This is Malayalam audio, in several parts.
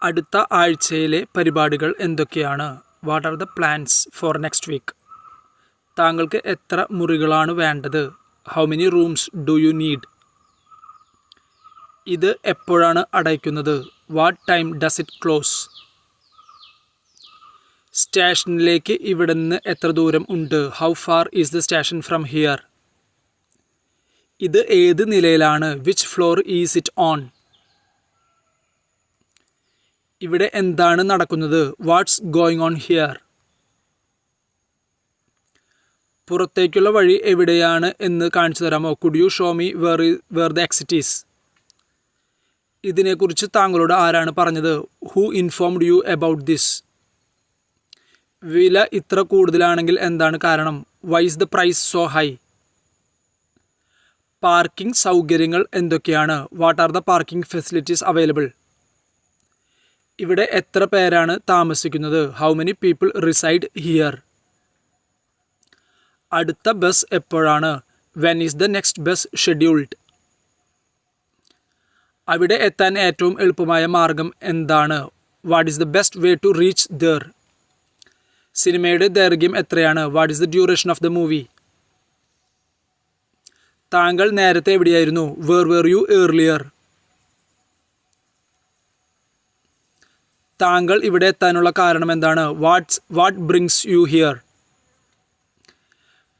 അടുത്ത ആഴ്ചയിലെ പരിപാടികൾ എന്തൊക്കെയാണ്? What are the plans for next week? താങ്കൾക്ക് എത്ര മുറികളാണ് വേണ്ടത്? How many rooms do you need? ഇത് എപ്പോഴാണ് അടയ്ക്കുന്നത്? What time does it close? സ്റ്റേഷനിലേക്ക് ഇവിടുന്ന് എത്ര ദൂരം ഉണ്ട്? How far is the station from here? ഇത് ഏത് നിലയിലാണ്? Which floor is it on? ഇവിടെ എന്താണ് നടക്കുന്നത്? What's going on here? പുറത്തേക്കുള്ള വഴി എവിടെയാണ് എന്ന് കാണിച്ചു തരാമോ? Could you show me where the exit is? ഇതിനെക്കുറിച്ച് താങ്കളോട് ആരാണ് പറഞ്ഞത്? Who informed you about this? വില ഇത്ര കൂടുതലാണെങ്കിൽ എന്താണ് കാരണം? Why is the price so high? Parking സൗകര്യങ്ങൾ എന്തൊക്കെയാണ്? What are the parking facilities available? ഇവിടെ എത്ര പേരാണ് താമസിക്കുന്നത്? How many people reside here? അടുത്ത ബസ് എപ്പോഴാണ്? When is the next bus scheduled? അവിടെ എത്താൻ ഏറ്റവും എളുപ്പമായ മാർഗം എന്താണ്? What is the best way to reach there? സിനിമയുടെ ദൈർഘ്യം എത്രയാണ്? What is the duration of the movie? താങ്കൾ നേരത്തെ എവിടെയായിരുന്നു? Where where you earlier? താങ്കൾ ഇവിടെ എത്താനുള്ള കാരണം എന്താണ്? What brings you here?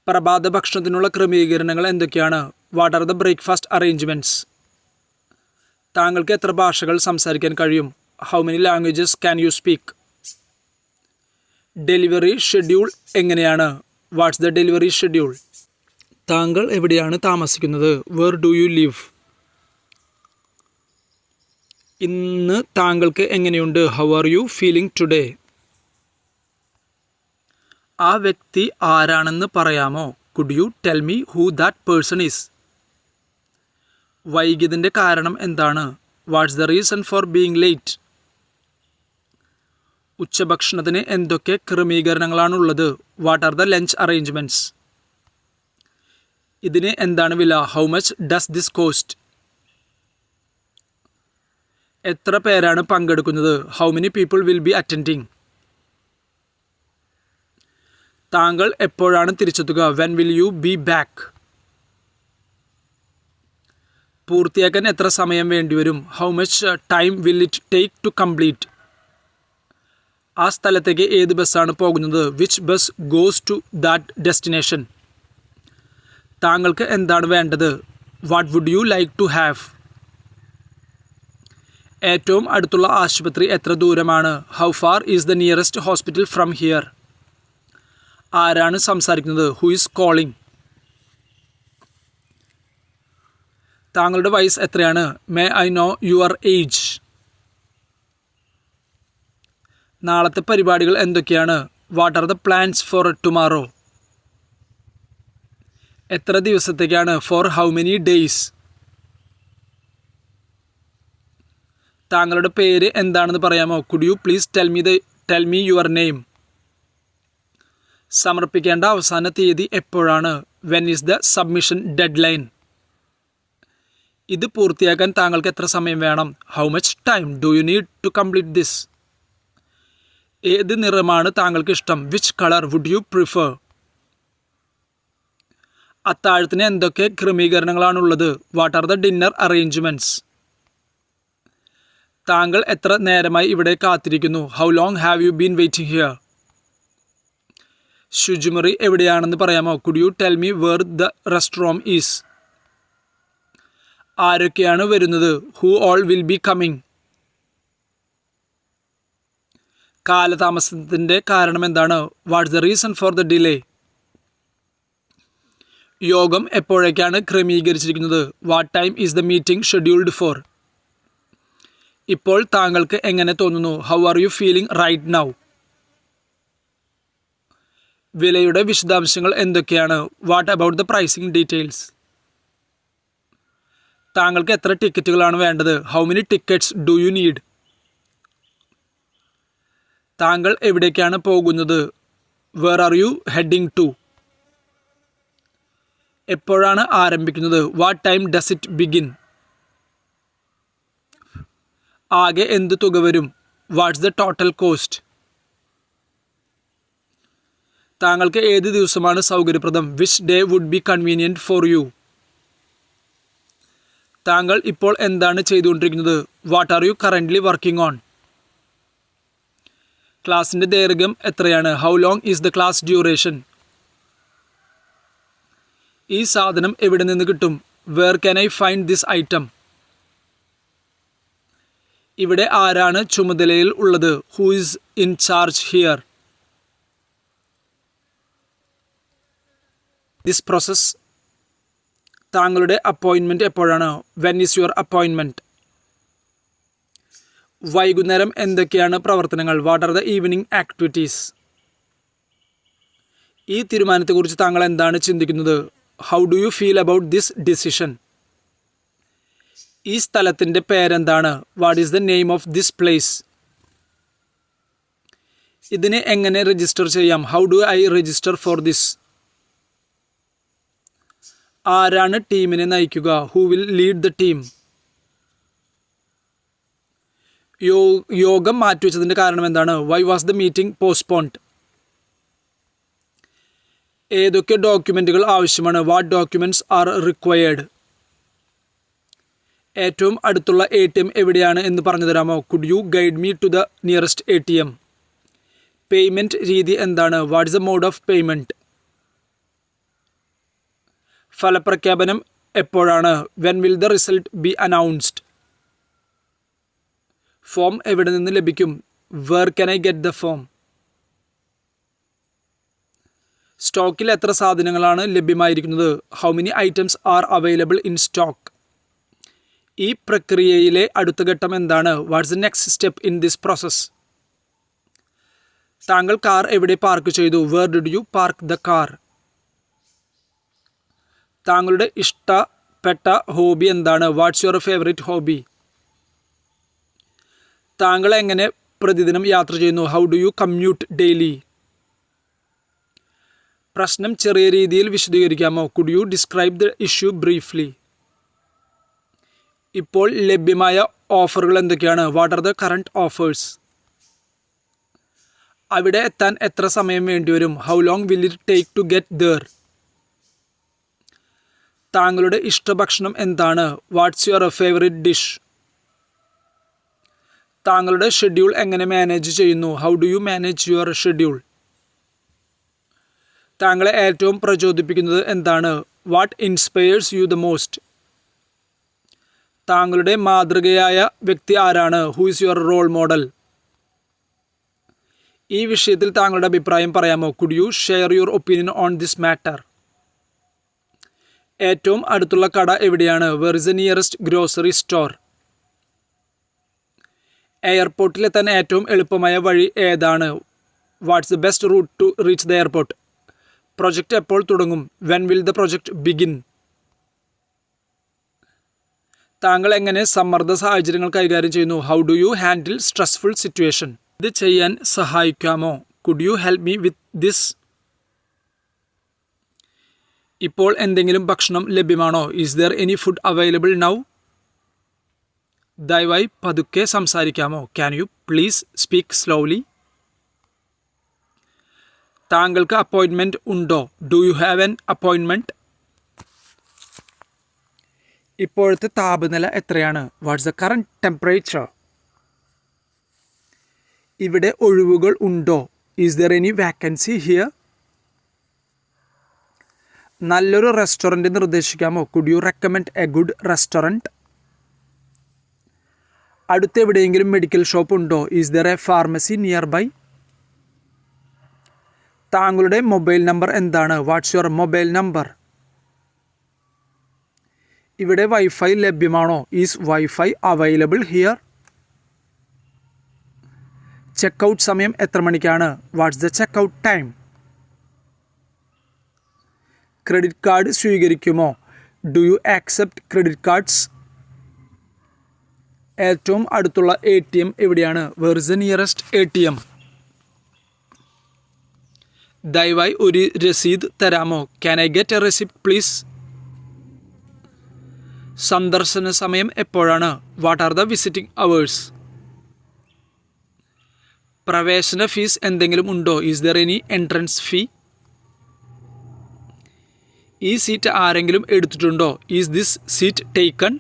പ്രഭാത ഭക്ഷണത്തിനുള്ള ക്രമീകരണങ്ങൾ എന്തൊക്കെയാണ്? What are the breakfast arrangements? താങ്കൾക്ക് എത്ര ഭാഷകൾ സംസാരിക്കാൻ കഴിയും? How many languages can you speak? Delivery schedule എങ്ങനെയാണ്? What's the delivery schedule? താങ്കൾ എവിടെയാണ് താമസിക്കുന്നത്? Where do you live? ഇന്ന് താങ്കൾക്ക് എങ്ങനെയുണ്ട്? How are you feeling today? ആ വ്യക്തി ആരാണെന്ന് പറയാമോ? Could you tell me who that person is? വൈകിയതിൻ്റെ കാരണം എന്താണ്? What's the reason for being late? ഉച്ചഭക്ഷണത്തിന് എന്തൊക്കെ ക്രമീകരണങ്ങളാണുള്ളത്? What are the lunch arrangements? ഇതിന് എന്താണ് വില? How much does this cost? എത്ര പേരാണ് പങ്കെടുക്കുന്നത്? How many people will be attending? താങ്കൾ എപ്പോഴാണ് തിരിച്ചെത്തുക? When will you be back? പൂർത്തിയാക്കാൻ എത്ര സമയം വേണ്ടിവരും? How much time will it take to complete? ആ സ്ഥലത്തേക്ക് ഏത് ബസ്സാണ് പോകുന്നത്? Which bus goes to that destination? താങ്കൾക്ക് എന്താണ് വേണ്ടത്? What would you like to have? ഏറ്റവും അടുത്തുള്ള ആശുപത്രി എത്ര ദൂരമാണ്? How far is the nearest hospital from here? ആരാണ് സംസാരിക്കുന്നത്? Who is calling? താങ്കളുടെ വയസ്സ് എത്രയാണ്? May I know your age? നാളത്തെ പരിപാടികൾ എന്തൊക്കെയാണ്? What are the plans for tomorrow? എത്ര ദിവസത്തേക്കാണ്? For how many days? താങ്കളുടെ പേര് എന്താണെന്ന് പറയാമോ? Could you please tell me your name? സമർപ്പിക്കേണ്ട അവസാന തീയതി എപ്പോഴാണ്? When is the submission deadline? ഇത് പൂർത്തിയാക്കാൻ താങ്കൾക്ക് എത്ര സമയം വേണം? How much time do you need to complete this? ഏത് നിറമാണ് താങ്കൾക്ക് ഇഷ്ടം? Which colour would you prefer? അത്താഴത്തിന് എന്തൊക്കെ ക്രമീകരണങ്ങളാണുള്ളത്? What are the dinner arrangements? താങ്കൾ എത്ര നേരമായി ഇവിടെ കാത്തിരിക്കുന്നു? How long have you been waiting here? ശുചിമുറി എവിടെയാണെന്ന് പറയാമോ? Could you tell me where the rest room is? ആരൊക്കെയാണ് വരുന്നത്? Who all will be coming? കാലതാമസത്തിൻ്റെ കാരണം എന്താണ്? What's the reason for the delay? യോഗം എപ്പോഴേക്കാണ് ക്രമീകരിച്ചിരിക്കുന്നത്? What time is the meeting scheduled for? ഇപ്പോൾ താങ്കൾക്ക് എങ്ങനെ തോന്നുന്നു? How are you feeling right now? വിലയുടെ വിശദാംശങ്ങൾ എന്തൊക്കെയാണ്? What about the pricing details? താങ്കൾക്ക് എത്ര ടിക്കറ്റുകളാണ് വേണ്ടത്? How many tickets do you need? താങ്കൾ എവിടേക്കാണ് പോകുന്നത്? Where are you heading to? എപ്പോഴാണ് ആരംഭിക്കുന്നത്? What time does it begin? ആകെ എന്ത് തുക വരും? What's the total cost? താങ്കൾക്ക് ഏത് ദിവസമാണ് സൗകര്യപ്രദം? Which day would be convenient for you? താങ്കൾ ഇപ്പോൾ എന്താണ് ചെയ്തുകൊണ്ടിരിക്കുന്നത്? What are you currently working on? ക്ലാസിൻ്റെ ദൈർഘ്യം എത്രയാണ്? How long is the class duration? ഈ സാധനം എവിടെ നിന്ന് കിട്ടും? Where can I find this item? ഇവിടെ ആരാണ് ചുമതലയിൽ ഉള്ളത്? Who is in charge here? This process. താങ്കളുടെ അപ്പോയിൻമെൻറ്റ് എപ്പോഴാണ്? When is your appointment? വൈകുന്നേരം എന്തൊക്കെയാണ് പ്രവർത്തനങ്ങൾ? What are the evening activities? ഈ തീരുമാനത്തെക്കുറിച്ച് താങ്കൾ എന്താണ് ചിന്തിക്കുന്നത്? How do you feel about this decision? ഈ സ്ഥലത്തിൻ്റെ പേരെന്താണ്? What is the name of this place? ഇതിനെ എങ്ങനെ രജിസ്റ്റർ ചെയ്യാം? How do I register for this? ആരാണ് ടീമിനെ നയിക്കുക? Who will lead the team? യോഗം മാറ്റിവെച്ചതിൻ്റെ കാരണം എന്താണ്? Why was the meeting postponed? ഏതൊക്കെ ഡോക്യുമെൻറ്റുകൾ ആവശ്യമാണ്? What documents are required? ഏറ്റവും അടുത്തുള്ള ATM എവിടെയാണ് എന്ന് പറഞ്ഞു തരാമോ? Could you guide me to the nearest ATM? Payment രീതി എന്താണ്? What is the mode of payment? ഫലപ്രഖ്യാപനം എപ്പോഴാണ്? When will the result be announced? Form എവിടെ നിന്ന് ലഭിക്കും? Where can I get the form? സ്റ്റോക്കിൽ എത്ര സാധനങ്ങളാണ് ലഭ്യമായിരിക്കുന്നത്? How many items are available in stock? ഈ പ്രക്രിയയിലെ അടുത്ത ഘട്ടം എന്താണ്? What's the next step in this process? താങ്കൾ കാർ എവിടെ പാർക്ക് ചെയ്തു? Where did you park the car? താങ്കളുടെ ഇഷ്ടപ്പെട്ട ഹോബി എന്താണ്? What's your favourite hobby? താങ്കൾ എങ്ങനെ പ്രതിദിനം യാത്ര ചെയ്യുന്നു? How do you commute daily? പ്രശ്നം ചെറിയ രീതിയിൽ വിശദീകരിക്കാമോ? Could you describe the issue briefly? ഇപ്പോൾ ലഭ്യമായ ഓഫറുകൾ എന്തൊക്കെയാണ്? What are the current offers? അവിടെ എത്താൻ എത്ര സമയം വേണ്ടിവരും? How long will it take to get there? താങ്കളുടെ ഇഷ്ടഭക്ഷണം എന്താണ്? What's your favourite dish? താങ്കളുടെ ഷെഡ്യൂൾ എങ്ങനെ മാനേജ് ചെയ്യുന്നു? How do you manage your schedule? താങ്കളെ ഏറ്റവും പ്രചോദിപ്പിക്കുന്നത് എന്താണ്? What inspires you the most? താങ്കളുടെ മാതൃകയായ വ്യക്തി ആരാണ്? Who is your role model? ഈ വിഷയത്തിൽ താങ്കളുടെ അഭിപ്രായം പറയാമോ? Could you share your opinion on this matter? ഏറ്റവും അടുത്തുള്ള കട എവിടെയാണ്? Where is the nearest grocery store? എയർപോർട്ടിലെത്താൻ ഏറ്റവും എളുപ്പമായ വഴി ഏതാണ്? What's the best route to reach the airport? Project എപ്പോൾ തുടങ്ങും? When will the project begin? താങ്കൾ എങ്ങനെ സമ്മർദ്ദ സാഹചര്യങ്ങൾ കൈകാര്യം ചെയ്യുന്നു? How do you handle stressful situation? ഇത് ചെയ്യാൻ സഹായിക്കാമോ? Could you help me with this? ഇപ്പോൾ എന്തെങ്കിലും ഭക്ഷണം ലഭ്യമാണോ? Is there any food available now? ദയവായി പതുക്കെ സംസാരിക്കാമോ? Can you please speak slowly? താങ്കൾക്ക് അപ്പോയിൻമെൻറ്റ് ഉണ്ടോ? Do you have an appointment? ഇപ്പോഴത്തെ താപനില എത്രയാണ്? What's the current temperature? ഇവിടെ ഒഴിവുകൾ ഉണ്ടോ? Is there any vacancy here? നല്ലൊരു റെസ്റ്റോറൻറ്റ് നിർദ്ദേശിക്കാമോ? Could you recommend a good restaurant? അടുത്ത് എവിടെയെങ്കിലും മെഡിക്കൽ ഷോപ്പ് ഉണ്ടോ? Is there a pharmacy nearby? താങ്കളുടെ മൊബൈൽ നമ്പർ എന്താണ്? What's your mobile number? ഇവിടെ വൈഫൈ ലഭ്യമാണോ? Is wifi available here? Checkout സമയം എത്ര മണിക്കാണ്? Watts the checkout time? Credit card സ്വീകരിക്കുമോ? Do you accept credit cards? ഏറ്റവും അടുത്തുള്ള ATM എവിടെയാണ്? Where is the nearest ATM? ദയവായി ഒരു രസീത് തരാമോ? Can I get a receipt please? സന്ദർശന സമയം എപ്പോഴാണ്? What are the visiting hours? പ്രവേശന ഫീസ് എന്തെങ്കിലും ഉണ്ടോ? Is there any entrance fee? ഈ സീറ്റ് ആരെങ്കിലും എടുത്തിട്ടുണ്ടോ? Is this seat taken?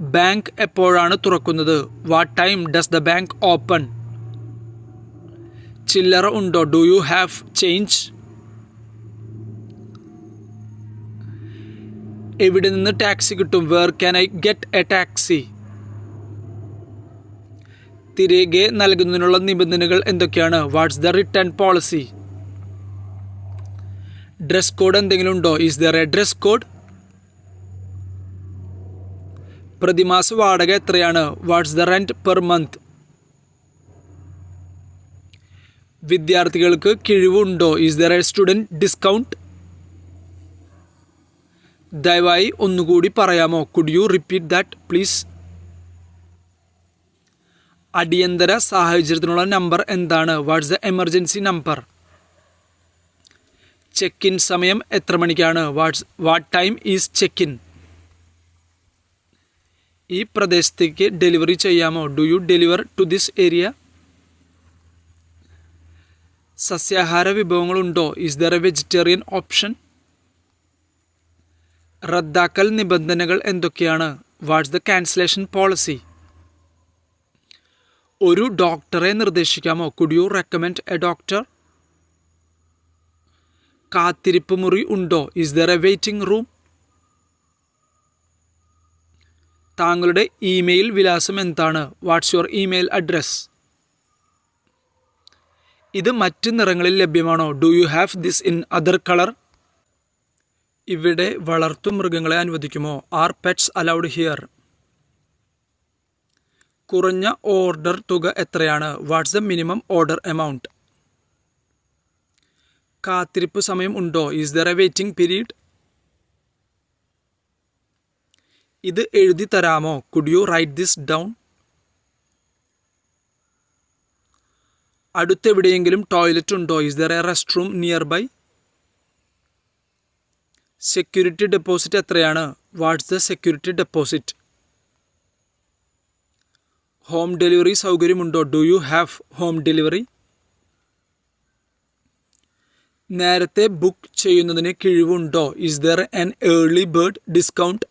Bank എപ്പോഴാണ് തുറക്കുന്നത്? What time does the bank open? ചില്ലറ ഉണ്ടോ? Do you have change? എവിടെ നിന്ന് ടാക്സി കിട്ടും? Where can I get a taxi? തിരികെ നൽകുന്നതിനുള്ള നിബന്ധനകൾ എന്തൊക്കെയാണ്? What's the return policy? Dress code എന്തെങ്കിലും ഉണ്ടോ? Is there a dress code? പ്രതിമാസ വാടക എത്രയാണ്? What's the rent per month? വിദ്യാർത്ഥികൾക്ക് കിഴിവുണ്ടോ? Is there a student discount? ദയവായി ഒന്നുകൂടി പറയാമോ? Could you repeat that please? അടിയന്തര സാഹചര്യത്തിനുള്ള നമ്പർ എന്താണ്? What's the emergency number? Check in സമയം എത്ര മണിക്കാണ്? What time is check in? ഈ പ്രദേശത്തേക്ക് ഡെലിവറി ചെയ്യാമോ? Do you deliver to this area? സസ്യാഹാര വിഭവങ്ങളുണ്ടോ? Is there a vegetarian option? റദ്ദാക്കൽ നിബന്ധനകൾ എന്തൊക്കെയാണ്? What's the cancellation policy? ഒരു ഡോക്ടറെ നിർദ്ദേശിക്കാമോ? Could you recommend a doctor? കാത്തിരിപ്പ് മുറി ഉണ്ടോ? Is there a waiting room? താങ്കളുടെ ഇമെയിൽ വിലാസം എന്താണ്? What's your email address? ഇത് മറ്റ് നിറങ്ങളിൽ ലഭ്യമാണോ? Do you have this in other colour? ഇവിടെ വളർത്തുമൃഗങ്ങളെ അനുവദിക്കുമോ? Are pets allowed here? കുറഞ്ഞ ഓർഡർ തുക എത്രയാണ്? What's the minimum order amount? കാത്തിരിപ്പ് സമയം ഉണ്ടോ? Is there a waiting period? ഇത് എഴുതി തരാമോ? Could you write this down? അടുത്തെവിടെയെങ്കിലും ടോയ്ലറ്റ് ഉണ്ടോ? Is there a rest room nearby? Security deposit എത്രയാണ്? What's the security deposit? Home delivery സൗകര്യമുണ്ടോ? Do you have home delivery? നേരത്തെ ബുക്ക് ചെയ്യുന്നതിന് കിഴിവുണ്ടോ? Is there an early bird discount?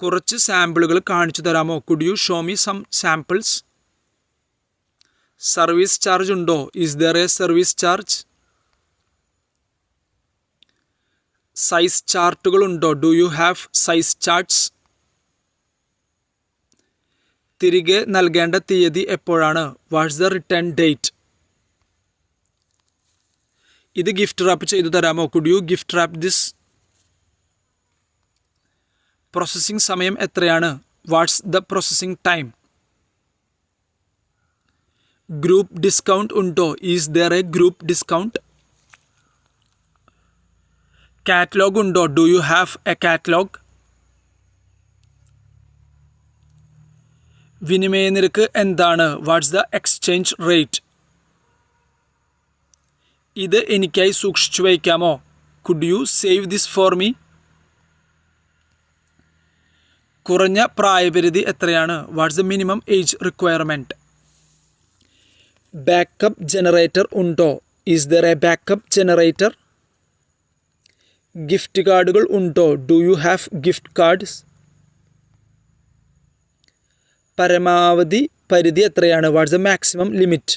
കുറച്ച് സാമ്പിളുകൾ കാണിച്ചു തരാമോ? Could you show me some samples? Service charge ഉണ്ടോ? Is there A service charge? Size ചാർട്ടുകൾ ഉണ്ടോ? Do you have size charts? തിരികെ നൽകേണ്ട തീയതി എപ്പോഴാണ്? What's the return date? ഇത് ഗിഫ്റ്റ് റാപ്പ് ചെയ്തു തരാമോ? Could you gift wrap this? Processing സമയം എത്രയാണ്? What's the processing time? Group discount ഉണ്ടോ? Is there a group discount? Catalogue ഉണ്ടോ? Do you have a catalogue? വിനിമയ നിരക്ക് എന്താണ്? What's the exchange rate? ഇത് എനിക്കായി സൂക്ഷിച്ചു വയ്ക്കാമോ? Could you save this for me? കുറഞ്ഞ പ്രായപരിധി എത്രയാണ്? What's the minimum age requirement? Backup generator ഉണ്ടോ? Is there a backup generator? Gift കാർഡുകൾ ഉണ്ടോ? Do you have gift cards? പരമാവധി പരിധി എത്രയാണ്? What's the maximum limit?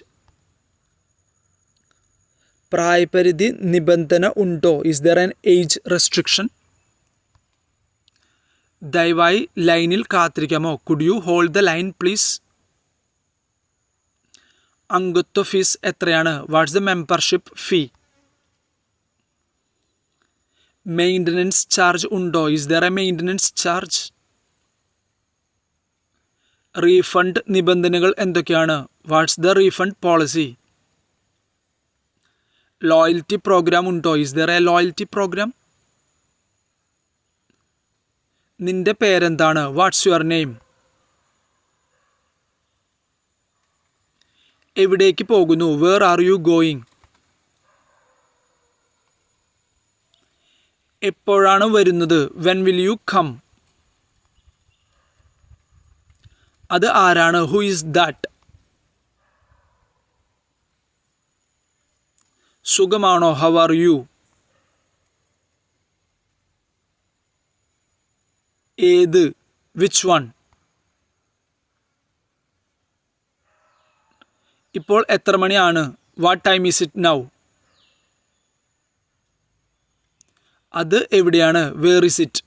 പ്രായപരിധി നിബന്ധന ഉണ്ടോ? Is there an age restriction? ദയവായി ലൈനിൽ കാത്തിരിക്കാമോ? Could you hold the line please? അംഗത്വ ഫീസ് എത്രയാണ്? What's the membership fee? Maintenance charge ഉണ്ടോ? Is there a maintenance charge? Refund നിബന്ധനകൾ എന്തൊക്കെയാണ്? What's the refund policy? Loyalty programme ഉണ്ടോ? Is there a loyalty programme? നിന്റെ പേരെന്താണ്? What's your name? എവിടേക്ക് പോകുന്നു? Where are you going? എപ്പോഴാണ് വരുന്നത്? When will you come? അത് ആരാണ്? Who is that? സുഖമാണോ? How are you? ഏത്? Which one? ഇപ്പോൾ എത്ര മണിയാണ്? What time is it now? അത് എവിടെയാണ്? Where is it?